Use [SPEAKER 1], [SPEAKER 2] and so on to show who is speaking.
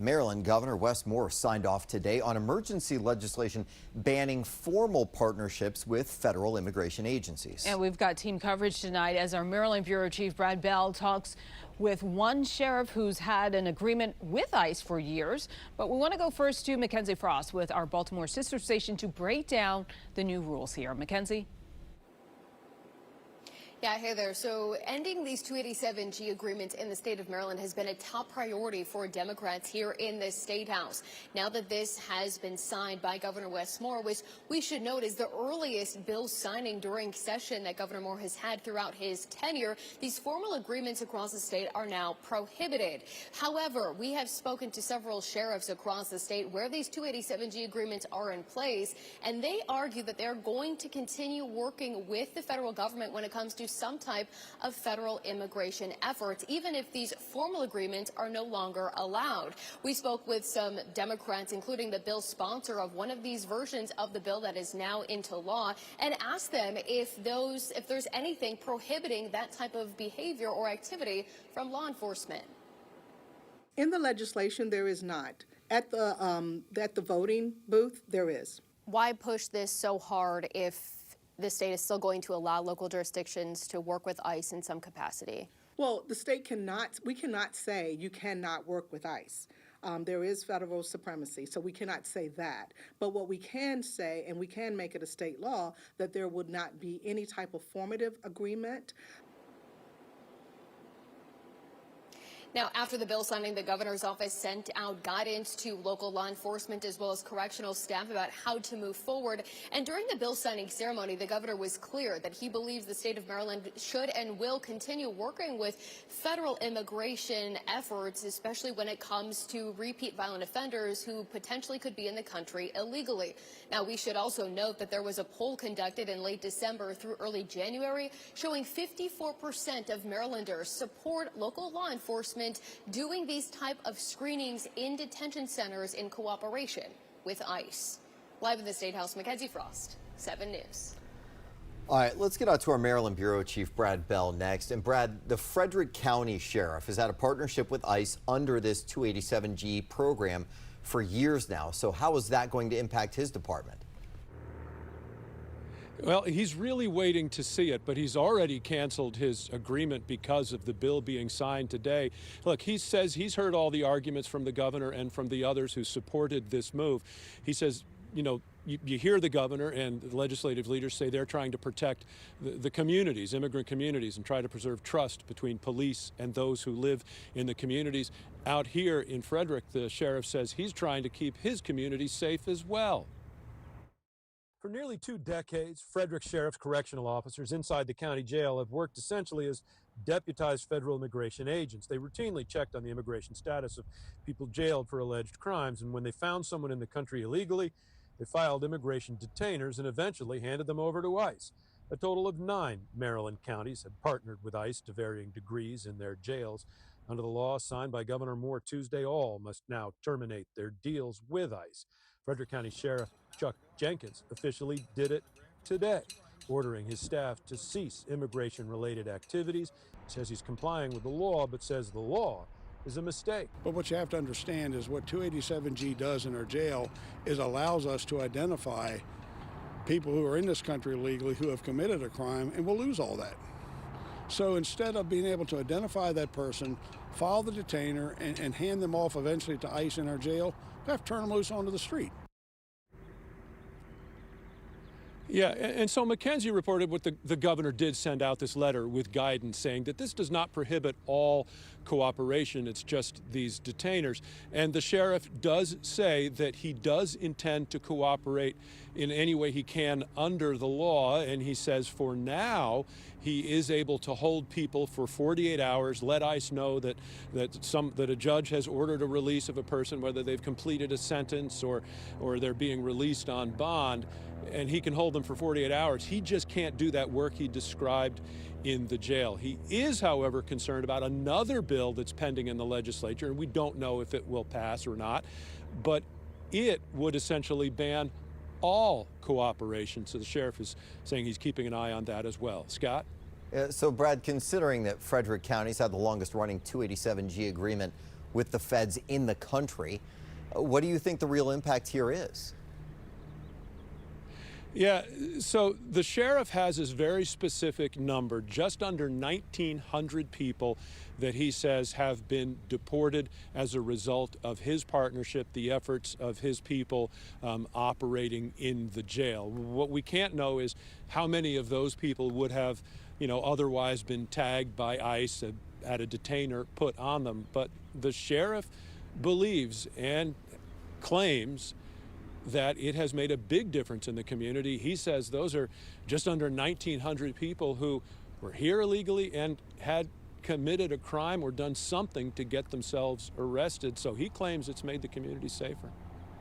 [SPEAKER 1] Maryland Governor Wes Moore signed off today on emergency legislation banning formal partnerships with federal immigration agencies.
[SPEAKER 2] And we've got team coverage tonight as our Maryland Bureau Chief Brad Bell talks with one sheriff who's had an agreement with ICE for years. But we want to go first to Mackenzie Frost with our Baltimore sister station to break down the new rules here. Mackenzie?
[SPEAKER 3] Yeah, hey there. So ending these 287G agreements in the state of Maryland has been a top priority for Democrats here in the State House. Now that this has been signed by Governor Wes Moore, which we should note is the earliest bill signing during session that Governor Moore has had throughout his tenure, these formal agreements across the state are now prohibited. However, we have spoken to several sheriffs across the state where these 287G agreements are in place, and they argue that they're going to continue working with the federal government when it comes to some type of federal immigration efforts, even if these formal agreements are no longer allowed. We spoke with some Democrats, including the bill sponsor of one of these versions of the bill that is now into law, and asked them if there's anything prohibiting that type of behavior or activity from law enforcement.
[SPEAKER 4] In the legislation, there is not. At the voting booth, there is.
[SPEAKER 3] Why push this so hard if the state is still going to allow local jurisdictions to work with ICE in some capacity?
[SPEAKER 4] Well, the state we cannot say you cannot work with ICE. There is federal supremacy, so we cannot say that. But what we can say, and we can make it a state law, that there would not be any type of formative agreement.
[SPEAKER 3] Now, after the bill signing, the governor's office sent out guidance to local law enforcement as well as correctional staff about how to move forward. And during the bill signing ceremony, the governor was clear that he believes the state of Maryland should and will continue working with federal immigration efforts, especially when it comes to repeat violent offenders who potentially could be in the country illegally. Now, we should also note that there was a poll conducted in late December through early January showing 54% of Marylanders support local law enforcement doing these type of screenings in detention centers in cooperation with ICE. Live in the State House, Mackenzie Frost, 7 News.
[SPEAKER 1] All right, let's get out to our Maryland Bureau Chief Brad Bell next. And Brad, the Frederick County Sheriff has had a partnership with ICE under this 287G program for years now. So how is that going to impact his department?
[SPEAKER 5] Well, he's really waiting to see it, but he's already canceled his agreement because of the bill being signed today. Look, he says he's heard all the arguments from the governor and from the others who supported this move. He says, you know, you hear the governor and the legislative leaders say they're trying to protect the communities, immigrant communities, and try to preserve trust between police and those who live in the communities. Out here in Frederick, the sheriff says he's trying to keep his community safe as well. For nearly 2 decades, Frederick Sheriff's correctional officers inside the county jail have worked essentially as deputized federal immigration agents. They routinely checked on the immigration status of people jailed for alleged crimes, and when they found someone in the country illegally, they filed immigration detainers and eventually handed them over to ICE. A total of 9 Maryland counties have partnered with ICE to varying degrees in their jails. Under the law signed by Governor Moore Tuesday, all must now terminate their deals with ICE. Frederick County Sheriff Chuck Jenkins officially did it today, ordering his staff to cease immigration-related activities. He says he's complying with the law, but says the law is a mistake.
[SPEAKER 6] But what you have to understand is what 287G does in our jail is allows us to identify people who are in this country illegally who have committed a crime, and we'll lose all that. So instead of being able to identify that person, file the detainer, and hand them off eventually to ICE in our jail, we have to turn them loose onto the street.
[SPEAKER 5] Yeah, and so Mackenzie reported what the governor did send out this letter with guidance saying that this does not prohibit all cooperation, it's just these detainers. And the sheriff does say that he does intend to cooperate in any way he can under the law, and he says for now he is able to hold people for 48 hours, let ICE know that a judge has ordered a release of a person, whether they've completed a sentence or they're being released on bond, and he can hold them for 48 hours. He just can't do that work he described in the jail. He is, however, concerned about another bill that's pending in the legislature, and we don't know if it will pass or not, but it would essentially ban all cooperation. So the sheriff is saying he's keeping an eye on that as well. Scott?
[SPEAKER 1] So, Brad, considering that Frederick County's had the longest running 287G agreement with the feds in the country. What do you think the real impact here is?
[SPEAKER 5] Yeah, so the sheriff has this very specific number, just under 1,900 people that he says have been deported as a result of his partnership, the efforts of his people operating in the jail. What we can't know is how many of those people would have, otherwise been tagged by ICE, had a detainer put on them. But the sheriff believes and claims that it has made a big difference in the community. He says those are just under 1,900 people who were here illegally and had committed a crime or done something to get themselves arrested. So he claims it's made the community safer.